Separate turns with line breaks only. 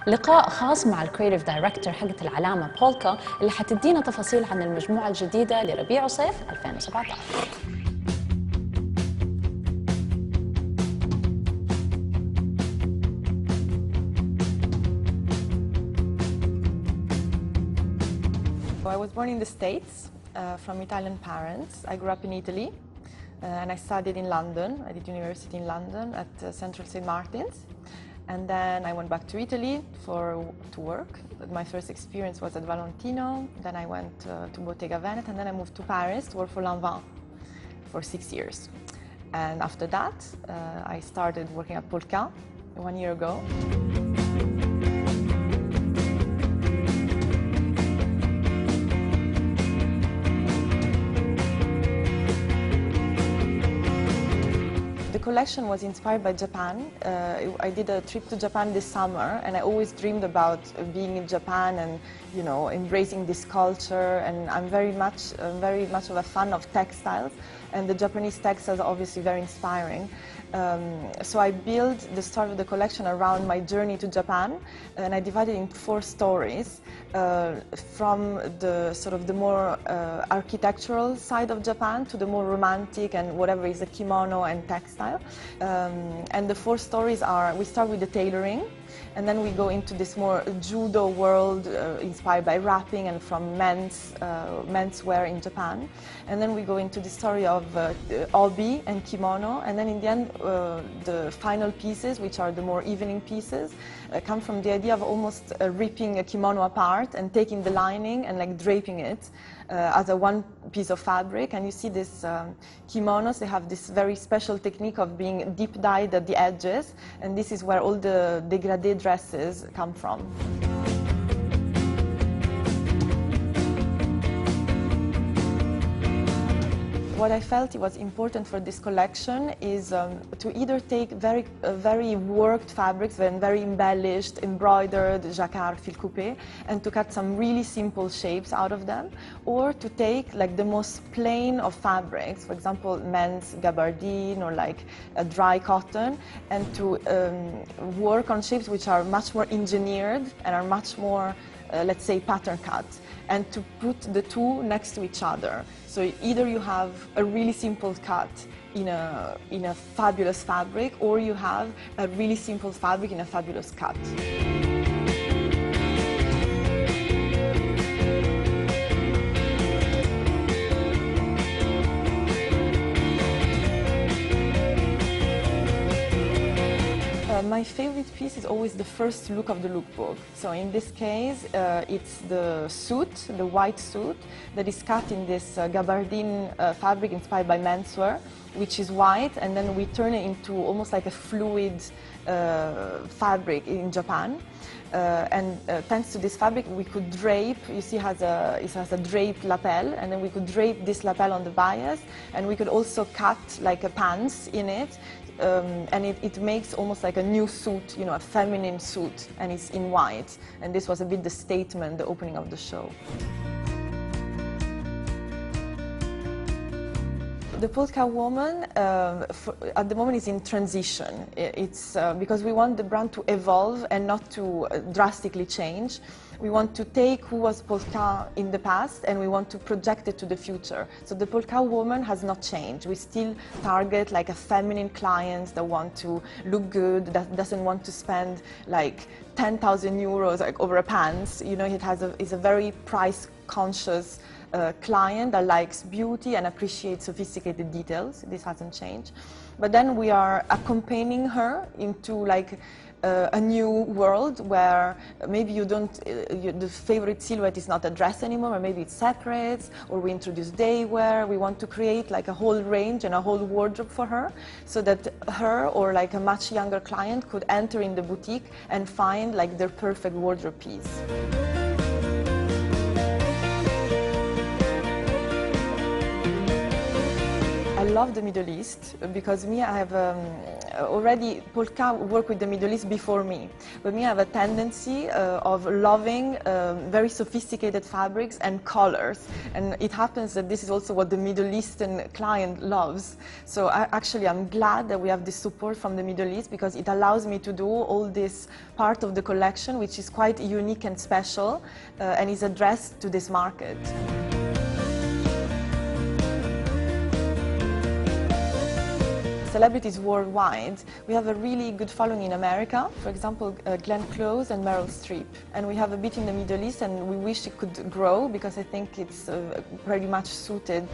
لقاء خاص مع الكرييتيف دايركتور حقت العلامة بولكا اللي حتدينا تفاصيل عن المجموعة الجديدة لربيع وصيف 2017.
I was born in the States from Italian parents. I grew up in Italy and I studied in London. I did university in London at Central St. Martin's. And then I went back to Italy to work. My first experience was at Valentino. Then I went to Bottega Veneta, and then I moved to Paris to work for Lanvin for 6 years. And after that, I started working at Polka 1 year ago. The collection was inspired by Japan. I did a trip to Japan this summer, and I always dreamed about being in Japan and, you know, embracing this culture. And I'm very much of a fan of textiles, and the Japanese textiles are obviously very inspiring. So I built the start of the collection around my journey to Japan, and I divided it in 4 stories, from the sort of the more architectural side of Japan to the more romantic and whatever is a kimono and textile. And the 4 stories are, we start with the tailoring, and then we go into this more judo world inspired by wrapping and from menswear in Japan. And then we go into the story of obi and kimono, and then in the end the final pieces, which are the more evening pieces, come from the idea of almost ripping a kimono apart and taking the lining and like draping it as a one piece of fabric. And you see this kimonos, they have this very special technique of being deep dyed at the edges, and this is where all the dégradé dresses come from. What I felt it was important for this collection is to either take very worked fabrics and very embellished, embroidered, jacquard, fil coupé, and to cut some really simple shapes out of them, or to take like the most plain of fabrics, for example, men's gabardine or like a dry cotton, and to work on shapes which are much more engineered and are much more let's say pattern cut, and to put the two next to each other. So either you have a really simple cut in a fabulous fabric, or you have a really simple fabric in a fabulous cut. My favorite piece is always the first look of the lookbook. So in this case, it's the suit, the white suit, that is cut in this gabardine fabric inspired by menswear, which is white, and then we turn it into almost like a fluid fabric in Japan. And thanks to this fabric, we could drape, you see it has a draped lapel, and then we could drape this lapel on the bias, and we could also cut like a pants in it. And it makes almost like a new suit, you know, a feminine suit, and it's in white. And this was a bit the statement, the opening of the show. The Polka woman at the moment is in transition. It's because we want the brand to evolve and not to drastically change. We want to take who was Polka in the past and we want to project it to the future. So the Polka woman has not changed. We still target like a feminine client that want to look good, that doesn't want to spend like 10,000 euros like over a pants. You know, it's a very price conscious client that likes beauty and appreciates sophisticated details. This hasn't changed. But then we are accompanying her into like a new world where maybe the favorite silhouette is not a dress anymore, or maybe it's separate, or we introduce day wear. We want to create like a whole range and a whole wardrobe for her, so that her or like a much younger client could enter in the boutique and find like their perfect wardrobe piece. I love the Middle East because I have already Polka worked with the Middle East before me, but me I have a tendency of loving very sophisticated fabrics and colors, and it happens that this is also what the Middle Eastern client loves. So actually I'm glad that we have this support from the Middle East, because it allows me to do all this part of the collection which is quite unique and special and is addressed to this market. Celebrities worldwide. We have a really good following in America, for example, Glenn Close and Meryl Streep. And we have a bit in the Middle East, and we wish it could grow because I think it's pretty much suited.